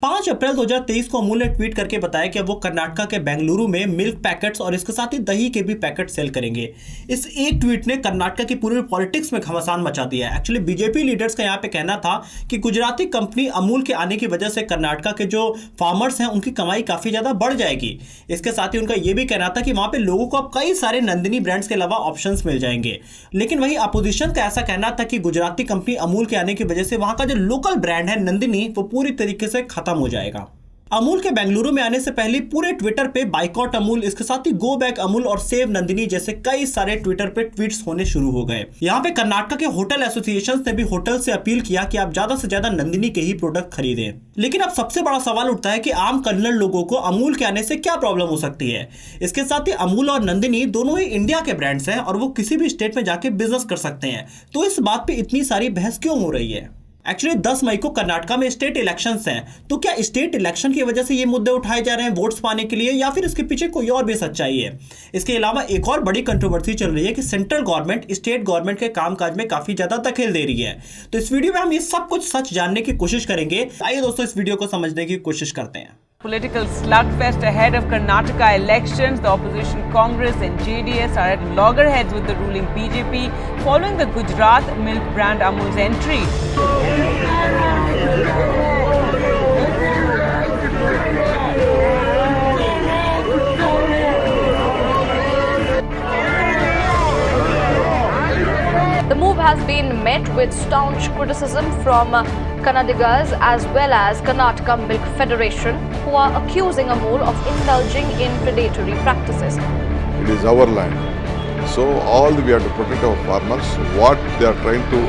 5 अप्रैल 2023 को अमूल ने ट्वीट करके बताया कि वो कर्नाटका के बेंगलुरु में मिल्क पैकेट्स और इसके साथ ही दही के भी पैकेट सेल करेंगे। इस एक ट्वीट ने कर्नाटका की पूरी पॉलिटिक्स में घमासान मचा दिया है। एक्चुअली बीजेपी लीडर्स का यहाँ पे कहना था कि गुजराती कंपनी अमूल के आने की वजह से कर्नाटका के जो फार्मर्स हैं उनकी कमाई काफी ज्यादा बढ़ जाएगी। इसके साथ ही उनका यह भी कहना था कि वहां पे लोगों को अब कई सारे नंदिनी ब्रांड्स के अलावा ऑप्शंस मिल जाएंगे। लेकिन वही अपोजिशन का ऐसा कहना था कि गुजराती कंपनी अमूल के आने की वजह से वहां का जो लोकल ब्रांड है नंदिनी वो पूरी तरीके से खत्म हो जाएगा। अमूल के बेंगलुरु में आने से पहले पूरे ट्विटर पे बाइकॉट अमूल, इसके साथ ही गो बैक अमूल और सेव नंदिनी जैसे कई सारे ट्विटर पे ट्वीट्स होने शुरू हो गए। यहाँ पे कर्नाटक के होटल एसोसिएशन ने भी होटल से अपील किया कि आप ज्यादा से ज्यादा नंदिनी के ही प्रोडक्ट खरीदें। लेकिन अब सबसे बड़ा सवाल उठता है कि आम कन्नड़ लोगों को अमूल के आने से क्या प्रॉब्लम हो सकती है। इसके साथ ही अमूल और नंदिनी दोनों ही इंडिया के ब्रांड्स हैं और वो किसी भी स्टेट में जाके बिजनेस कर सकते हैं, तो इस बात पे इतनी सारी बहस क्यों हो रही है। एक्चुअली 10 मई को कर्नाटका में स्टेट इलेक्शंस हैं, तो क्या स्टेट इलेक्शन की वजह से ये मुद्दे उठाए जा रहे हैं वोट्स पाने के लिए, या फिर इसके पीछे कोई और भी सच्चाई है। इसके अलावा एक और बड़ी कंट्रोवर्सी चल रही है कि सेंट्रल गवर्नमेंट स्टेट गवर्नमेंट के कामकाज में काफी ज्यादा दखल दे रही है। तो इस वीडियो में हम ये सब कुछ सच जानने की कोशिश करेंगे। आइए दोस्तों इस वीडियो को समझने की कोशिश करते हैं। Political slugfest ahead of Karnataka elections. The opposition Congress and JDS are at loggerheads with the ruling BJP following the Gujarat milk brand Amul's entry. The move has been met with staunch criticism from Kannadigas as well as Karnataka Milk Federation, who are accusing Amul of indulging in predatory practices. It is our land, so we have to protect our farmers. What they are trying to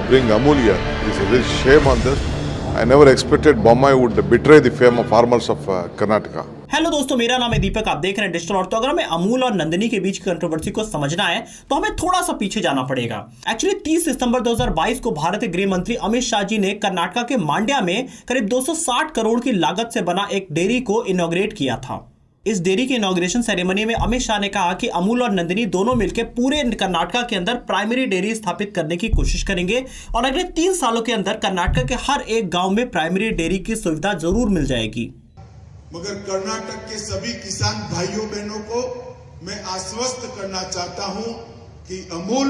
bring Amul here is a real shame on this. I never expected Bombay would betray the fame of farmers of Karnataka. Hello दोस्तों, मेरा नाम है दीपक, आप देख रहे हैं digital और। तो अगर हमें अमूल और नंदिनी के बीच की कंट्रोवर्सी को समझना है तो हमें थोड़ा सा पीछे जाना पड़ेगा। एक्चुअली 30 सितंबर 2022 को भारतीय गृह मंत्री अमित शाह जी ने कर्नाटका के मांड्या में करीब 260 करोड़ की लागत से बना एक डेयरी को इनॉग्रेट किया था। इस डेयरी की इनॉग्रेशन सेरेमनी में अमित शाह ने कहा कि अमूल और नंदिनी दोनों मिलकर पूरे कर्नाटका के अंदर प्राइमरी डेयरी स्थापित करने की कोशिश करेंगे और अगले 3 सालों के अंदर कर्नाटका के हर एक गांव में प्राइमरी डेयरी की सुविधा जरूर मिल जाएगी। मगर कर्नाटक के सभी किसान भाइयों बहनों को मैं आश्वस्त करना चाहता हूं कि अमूल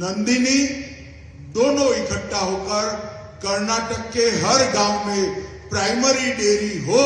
नंदिनी दोनों इकट्ठा होकर कर्नाटक के हर गांव में प्राइमरी डेयरी हो,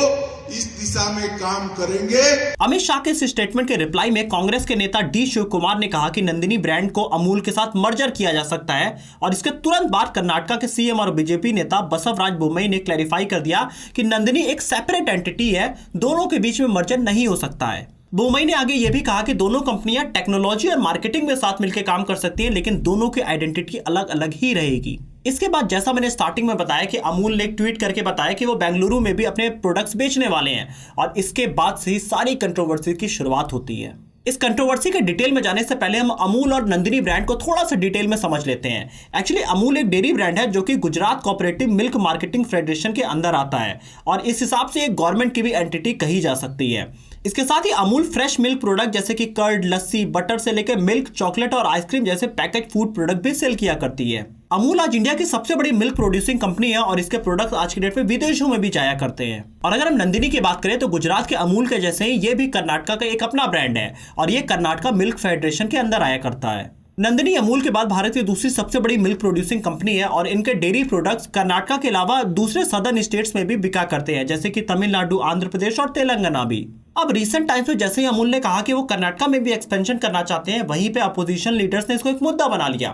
इस दिशा में काम करेंगे। अमित शाह के इस स्टेटमेंट के रिप्लाई में कांग्रेस के नेता डी शिव कुमार ने कहा कि नंदिनी ब्रांड को अमूल के साथ मर्जर किया जा सकता है और इसके तुरंत बाद कर्नाटका के सीएम और बीजेपी नेता बसवराज बोम्मई ने क्लैरिफाई कर दिया कि नंदिनी एक सेपरेट एंटिटी है, दोनों के बीच में मर्जर नहीं हो सकता है। बोम्मई ने आगे यह भी कहा कि दोनों कंपनियां टेक्नोलॉजी और मार्केटिंग में साथ मिलकर काम कर सकती हैं, लेकिन दोनों की आइडेंटिटी अलग अलग ही रहेगी। इसके बाद जैसा मैंने स्टार्टिंग में बताया कि अमूल ने एक ट्वीट करके बताया कि वो बेंगलुरु में भी अपने प्रोडक्ट्स बेचने वाले हैं और इसके बाद से ही सारी कंट्रोवर्सी की शुरुआत होती है। इस कंट्रोवर्सी के डिटेल में जाने से पहले हम अमूल और नंदिनी ब्रांड को थोड़ा सा डिटेल में समझ लेते हैं। एक्चुअली अमूल एक डेयरी ब्रांड है जो कि Gujarat cooperative milk marketing federation के अंदर आता है और इस हिसाब से एक गवर्नमेंट की भी एंटिटी कही जा सकती है। इसके साथ ही अमूल फ्रेश मिल्क प्रोडक्ट जैसे कि कर्ड, लस्सी, बटर से लेकर मिल्क, चॉकलेट और आइसक्रीम जैसे पैकेज फूड प्रोडक्ट भी सेल किया करती है। अमूल आज इंडिया की सबसे बड़ी मिल्क प्रोड्यूसिंग कंपनी है और इसके प्रोडक्ट आज की डेट में विदेशों में भी जाया करते हैं। और अगर हम नंदिनी की बात करें तो गुजरात के अमूल के जैसे ही ये भी कर्नाटका का एक अपना ब्रांड है और ये कर्नाटका मिल्क फेडरेशन के अंदर आया करता है। नंदिनी अमूल के बाद भारत की दूसरी सबसे बड़ी मिल्क प्रोड्यूसिंग कंपनी है और इनके डेयरी प्रोडक्ट्स कर्नाटका के अलावा दूसरे सदर्न स्टेट्स में भी बिका करते हैं, जैसे कि तमिलनाडु, आंध्र प्रदेश और तेलंगाना भी। अब रिसेंट टाइम्स में जैसे ही अमूल ने कहा कि वो कर्नाटका में भी एक्सपेंशन करना चाहते हैं, वहीं पे अपोजिशन लीडर्स ने इसको एक मुद्दा बना लिया।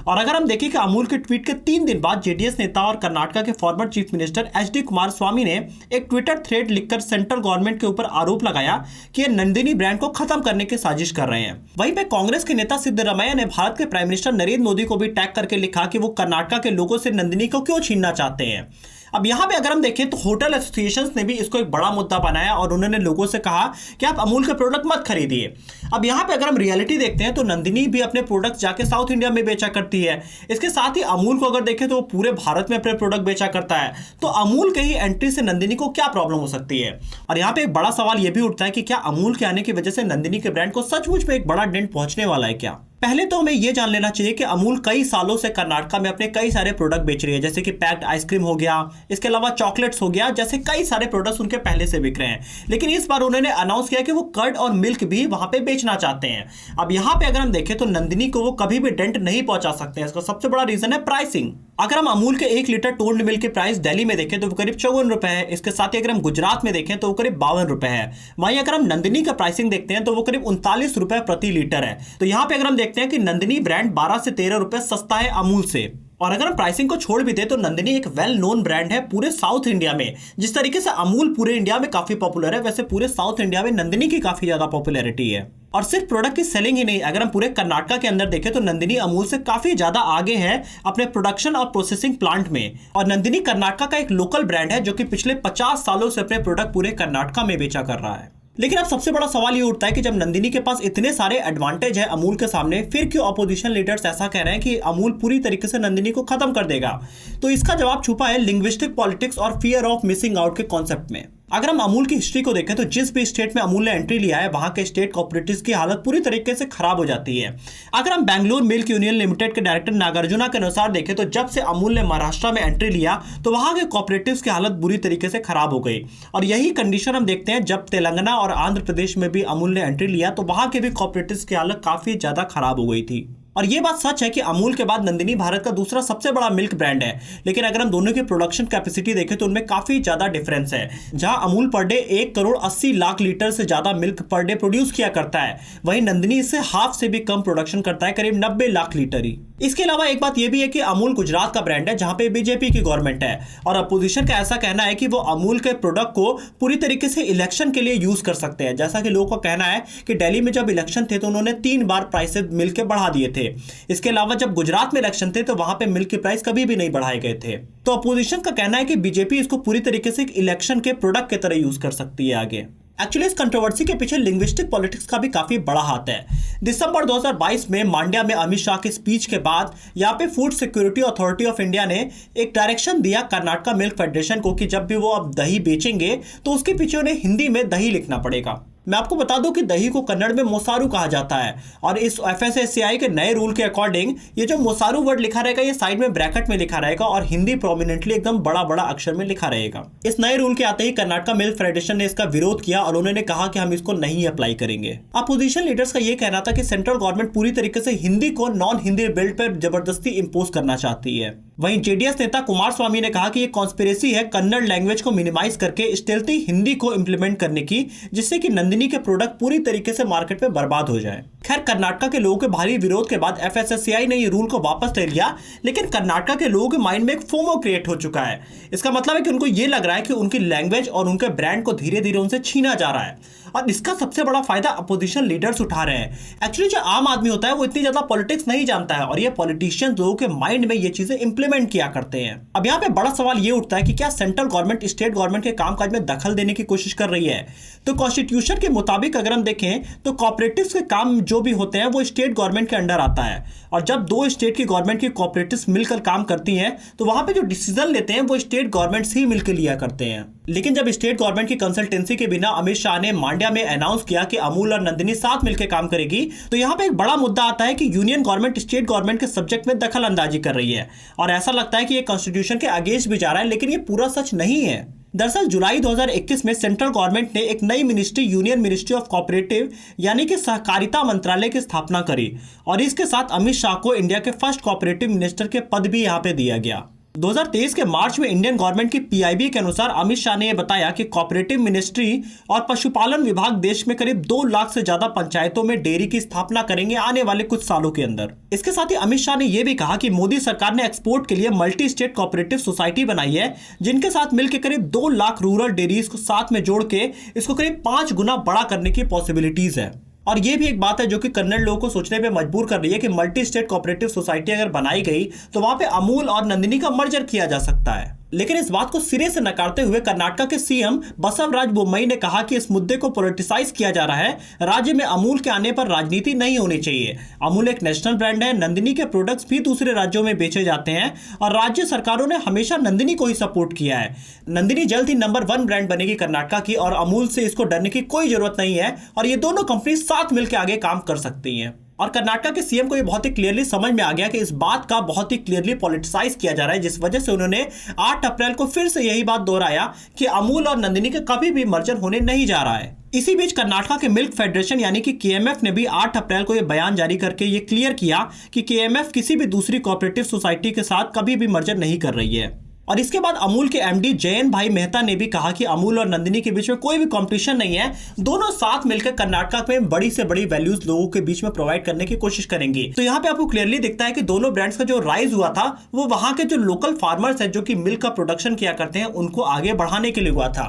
और अगर हम देखें कि अमूल के ट्वीट के 3 दिन बाद जेडीएस नेता और कर्नाटका के former chief minister HD Kumaraswamy ने एक ट्विटर थ्रेड लिखकर सेंट्रल गवर्नमेंट के ऊपर आरोप लगाया कि ये नंदिनी ब्रांड को खत्म करने की साजिश कर रहे हैं। वहीं पे कांग्रेस के नेता सिद्धरामैया ने भारत के प्राइम मिनिस्टर नरेंद्र मोदी को भी टैग करके लिखा कि वो कर्नाटका के लोगों से नंदिनी को क्यों छीनना चाहते हैं। अब यहाँ पे अगर हम देखें तो होटल एसोसिएशंस ने भी इसको एक बड़ा मुद्दा बनाया और उन्होंने लोगों से कहा कि आप अमूल के प्रोडक्ट मत खरीदिए। अब यहाँ पे अगर हम रियलिटी देखते हैं तो नंदिनी भी अपने प्रोडक्ट्स जाके साउथ इंडिया में बेचा करती है। इसके साथ ही अमूल को अगर देखें तो वो पूरे भारत में अपने प्रोडक्ट बेचा करता है। तो अमूल के ही एंट्री से नंदिनी को क्या प्रॉब्लम हो सकती है। और यहाँ पे एक बड़ा सवाल ये भी उठता है कि क्या अमूल के आने की वजह से नंदिनी के ब्रांड को सचमुच में एक बड़ा डेंट पहुंचने वाला है क्या। पहले तो हमें यह जान लेना चाहिए कि अमूल कई सालों से कर्नाटक में अपने कई सारे प्रोडक्ट बेच रही है, जैसे कि पैक्ड आइसक्रीम हो गया, इसके अलावा चॉकलेट्स हो गया, जैसे कई सारे प्रोडक्ट्स उनके पहले से बिक रहे हैं। लेकिन इस बार उन्होंने अनाउंस किया कि वो कर्ड और मिल्क भी वहां पे बेचना चाहते हैं। अब यहाँ पे अगर हम देखें तो नंदिनी को वो कभी भी डेंट नहीं पहुंचा सकते हैं। इसका सबसे बड़ा रीजन है प्राइसिंग। अगर हम अमूल के 1 लीटर टोल्ड मिल्क की प्राइस दिल्ली में देखें तो वो करीब 54 रुपए है। इसके साथ ही अगर हम गुजरात में देखें तो वो करीब 52 रुपए है। वहीं अगर हम नंदिनी का प्राइसिंग देखते हैं तो वो करीब 39 रुपए प्रति लीटर है। तो यहाँ पे अगर हम देखते हैं कि नंदिनी ब्रांड 12 से 13 रुपए सस्ता है अमूल से। और अगर हम प्राइसिंग को छोड़ भी दे तो नंदिनी एक वेल नोन ब्रांड है पूरे साउथ इंडिया में। जिस तरीके से अमूल पूरे इंडिया में काफी पॉपुलर है, वैसे पूरे साउथ इंडिया में नंदिनी की काफी ज्यादा पॉपुलैरिटी है। और सिर्फ प्रोडक्ट की सेलिंग ही नहीं, अगर हम पूरे कर्नाटक के अंदर देखें तो नंदिनी अमूल से काफी ज्यादा आगे है अपने प्रोडक्शन और प्रोसेसिंग प्लांट में। और नंदिनी कर्नाटक का एक लोकल ब्रांड है जो कि पिछले 50 सालों से अपने प्रोडक्ट पूरे कर्नाटक में बेचा कर रहा है। लेकिन अब सबसे बड़ा सवाल ये उठता है कि जब नंदिनी के पास इतने सारे एडवांटेज है अमूल के सामने, फिर क्यों अपोजिशन लीडर्स ऐसा कह रहे हैं कि अमूल पूरी तरीके से नंदिनी को खत्म कर देगा? तो इसका जवाब छुपा है लिंग्विस्टिक पॉलिटिक्स और फियर ऑफ मिसिंग आउट के कॉन्सेप्ट में। अगर हम अमूल की हिस्ट्री को देखें तो जिस भी स्टेट में अमूल ने एंट्री लिया है वहां के स्टेट कोऑपरेटिव्स की हालत पूरी तरीके से खराब हो जाती है। अगर हम बैंगलोर मिल्क यूनियन लिमिटेड के डायरेक्टर नागार्जुना के अनुसार देखें तो जब से अमूल ने महाराष्ट्र में एंट्री लिया तो वहां के कोऑपरेटिव्स की हालत बुरी तरीके से खराब हो गई। और यही कंडीशन हम देखते हैं जब तेलंगाना और आंध्र प्रदेश में भी अमूल ने एंट्री लिया तो वहां के भी कोऑपरेटिव्स की हालत काफी ज्यादा खराब हो गई थी। और ये बात सच है कि अमूल के बाद नंदिनी भारत का दूसरा सबसे बड़ा मिल्क ब्रांड है। लेकिन अगर हम दोनों की प्रोडक्शन कैपेसिटी देखें तो उनमें काफी ज्यादा डिफरेंस है। जहां Amul per day 1 crore 80 lakh litre से ज्यादा मिल्क पर डे प्रोड्यूस किया करता है, वहीं नंदिनी इससे हाफ से भी कम प्रोडक्शन करता है, करीब 90 लाख लीटर ही। इसके अलावा एक बात यह भी है कि अमूल गुजरात का ब्रांड है जहां पे बीजेपी की गवर्नमेंट है। और अपोजिशन का ऐसा कहना है कि वो अमूल के प्रोडक्ट को पूरी तरीके से इलेक्शन के लिए यूज कर सकते हैं। जैसा कि लोगों का कहना है कि दिल्ली में जब इलेक्शन थे तो उन्होंने 3 बार प्राइसेस मिल्क के बढ़ा दिए थे। इसके अलावा जब गुजरात में इलेक्शन थे तो वहां पे मिल्क की प्राइस कभी भी नहीं बढ़ाए गए थे। तो अपोजिशन का कहना है कि बीजेपी इसको पूरी तरीके से इलेक्शन के प्रोडक्ट की तरह यूज कर सकती है आगे। एक्चुअली इस कंट्रोवर्सी के पीछे लिंग्विस्टिक पॉलिटिक्स का भी काफी बड़ा हाथ है। दिसंबर 2022 में मांड्या में अमित शाह की स्पीच के बाद यहाँ पे food security authority of India ने एक डायरेक्शन दिया कर्नाटक मिल्क फेडरेशन को कि जब भी वो अब दही बेचेंगे तो उसके पीछे उन्हें हिंदी में दही लिखना पड़ेगा। मैं आपको बता दूं कि दही को कन्नड़ में मोसारू कहा जाता है। और इस FSSAI के नए रूल के अकॉर्डिंग ये जो मोसारू वर्ड लिखा रहेगा ये साइड में ब्रैकेट में लिखा रहेगा और हिंदी प्रोमिनेंटली एकदम बड़ा बड़ा अक्षर में लिखा रहेगा। इस नए रूल के आते ही कर्नाटक मिल्क फेडरेशन ने इसका विरोध किया और उन्होंने कहा कि हम इसको नहीं अप्लाई करेंगे। अपोजिशन लीडर्स का यह कहना था कि सेंट्रल गवर्नमेंट पूरी तरीके से हिंदी को नॉन हिंदी बेल्ट पर जबरदस्ती इंपोज करना चाहती है। वहीं जेडीएस नेता कुमार स्वामी ने कहा कि ये कॉन्स्पिरेसी है कन्नड़ लैंग्वेज को मिनिमाइज करके स्टेल्थी हिंदी को इंप्लीमेंट करने की, जिससे कि नंदिनी के प्रोडक्ट पूरी तरीके से मार्केट में बर्बाद हो जाए। खैर, कर्नाटक के लोगों के भारी विरोध के बाद FSSAI ने ये रूल को वापस ले लिया, लेकिन कर्नाटक के लोगों के माइंड में एक फोमो क्रिएट हो चुका है। इसका मतलब है कि उनको ये लग रहा है कि उनकी लैंग्वेज और उनके ब्रांड को धीरे धीरे उनसे छीना जा रहा है और इसका सबसे बड़ा फायदा अपोजिशन लीडर्स उठा रहे हैं। एक्चुअली जो आम आदमी होता है वो इतनी ज्यादा पॉलिटिक्स नहीं जानता है और ये पॉलिटिशियंस लोगों के माइंड में ये चीजें इंप्लीमेंट किया करते हैं। अब यहाँ पे बड़ा सवाल ये उठता है कि क्या सेंट्रल गवर्नमेंट स्टेट गवर्नमेंट के कामकाज में दखल देने की कोशिश कर रही है? तो कॉन्स्टिट्यूशन के मुताबिक अगर हम देखें तो कोऑपरेटिव्स के काम जो भी होते हैं वो स्टेट गवर्नमेंट के अंडर आता है। और जब 2 स्टेट की गवर्नमेंट की कोऑपरेटिव्स मिलकर काम करती हैं तो वहां पे जो डिसीजन लेते हैं वो स्टेट गवर्नमेंट्स ही मिलकर लिया करते हैं। लेकिन जब स्टेट गवर्नमेंट की कंसल्टेंसी के बिना अमित शाह ने मांड्या में अनाउंस किया कि अमूल और नंदिनी साथ मिलकर काम करेगी, तो यहाँ पे एक बड़ा मुद्दा आता है कि यूनियन गवर्नमेंट स्टेट गवर्नमेंट के सब्जेक्ट में दखल अंदाजी कर रही है और ऐसा लगता है कि ये कॉन्स्टिट्यूशन के अगेंस्ट भी जा रहा है, लेकिन ये पूरा सच नहीं है। दरअसल जुलाई 2021 में सेंट्रल गवर्नमेंट ने एक नई ministry union ministry of cooperative यानी कि सहकारिता मंत्रालय की स्थापना करी और इसके साथ अमित शाह को इंडिया के फर्स्ट कोऑपरेटिव मिनिस्टर के पद भी यहाँ पे दिया गया। 2023 के मार्च में इंडियन गवर्नमेंट की PIB के अनुसार अमित शाह ने यह बताया कि कोऑपरेटिव मिनिस्ट्री और पशुपालन विभाग देश में करीब 2 लाख से ज्यादा पंचायतों में डेयरी की स्थापना करेंगे आने वाले कुछ सालों के अंदर। इसके साथ ही अमित शाह ने यह भी कहा कि मोदी सरकार ने एक्सपोर्ट के लिए मल्टी स्टेट कोऑपरेटिव सोसाइटी बनाई है, जिनके साथ मिलकर करीब 2 लाख रूरल डेयरीज को साथ में जोड़ के इसको करीब 5 गुना बड़ा करने की पॉसिबिलिटीज है। और ये भी एक बात है जो कि कन्नड़ लोगों को सोचने पे मजबूर कर रही है कि मल्टी स्टेट कोऑपरेटिव सोसाइटी अगर बनाई गई तो वहां पे अमूल और नंदिनी का मर्जर किया जा सकता है। लेकिन इस बात को सिरे से नकारते हुए कर्नाटक के CM बसवराज बोम्मई ने कहा कि इस मुद्दे को पॉलिटिसाइज किया जा रहा है। राज्य में अमूल के आने पर राजनीति नहीं होनी चाहिए। अमूल एक नेशनल ब्रांड है, नंदिनी के प्रोडक्ट्स भी दूसरे राज्यों में बेचे जाते हैं और राज्य सरकारों ने हमेशा नंदिनी को ही सपोर्ट किया है। नंदिनी जल्द ही नंबर 1 ब्रांड बनेगी कर्नाटक की और अमूल से इसको डरने की कोई जरूरत नहीं है और ये दोनों कंपनी साथ मिलकर आगे काम कर सकती हैं। और कर्नाटक के सीएम को ये बहुत ही क्लियरली समझ में आ गया कि इस बात का बहुत ही क्लियरली पॉलिटिसाइज किया जा रहा है, जिस वजह से उन्होंने 8 अप्रैल को फिर से यही बात दोहराया कि अमूल और नंदिनी का कभी भी मर्जर होने नहीं जा रहा है। इसी बीच कर्नाटक के मिल्क फेडरेशन यानी कि केएमएफ ने भी 8 अप्रैल को यह बयान जारी करके ये क्लियर किया कि केएमएफ किसी भी दूसरी कोऑपरेटिव सोसाइटी के साथ कभी भी मर्जर नहीं कर रही है। और इसके बाद अमूल के एमडी जयंत भाई मेहता ने भी कहा कि अमूल और नंदिनी के बीच में कोई भी कंपटीशन नहीं है, दोनों साथ मिलकर कर्नाटक में बड़ी से बड़ी वैल्यूज लोगों के बीच में प्रोवाइड करने की कोशिश करेंगे। तो यहाँ पे आपको क्लियरली दिखता है कि दोनों ब्रांड्स का जो राइज हुआ था वो वहां के जो लोकल फार्मर्स हैं जो कि मिल्क का प्रोडक्शन किया करते हैं उनको आगे बढ़ाने के लिए हुआ था।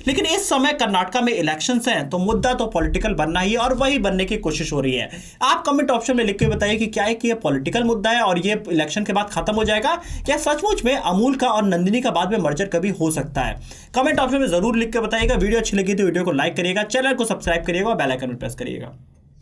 लेकिन इस समय कर्नाटक में इलेक्शंस हैं तो मुद्दा तो पॉलिटिकल बनना ही है और वही बनने की कोशिश हो रही है। आप कमेंट ऑप्शन में लिख के बताइए कि क्या है कि ये पॉलिटिकल मुद्दा है और ये इलेक्शन के बाद खत्म हो जाएगा, या सचमुच में अमूल का और नंदिनी का बाद में मर्जर कभी हो सकता है। कमेंट ऑप्शन में जरूर लिख के बताइएगा। वीडियो अच्छी लगी तो वीडियो को लाइक करिएगा, चैनल को सब्सक्राइब करिएगा और बेल आइकन प्रेस करिएगा।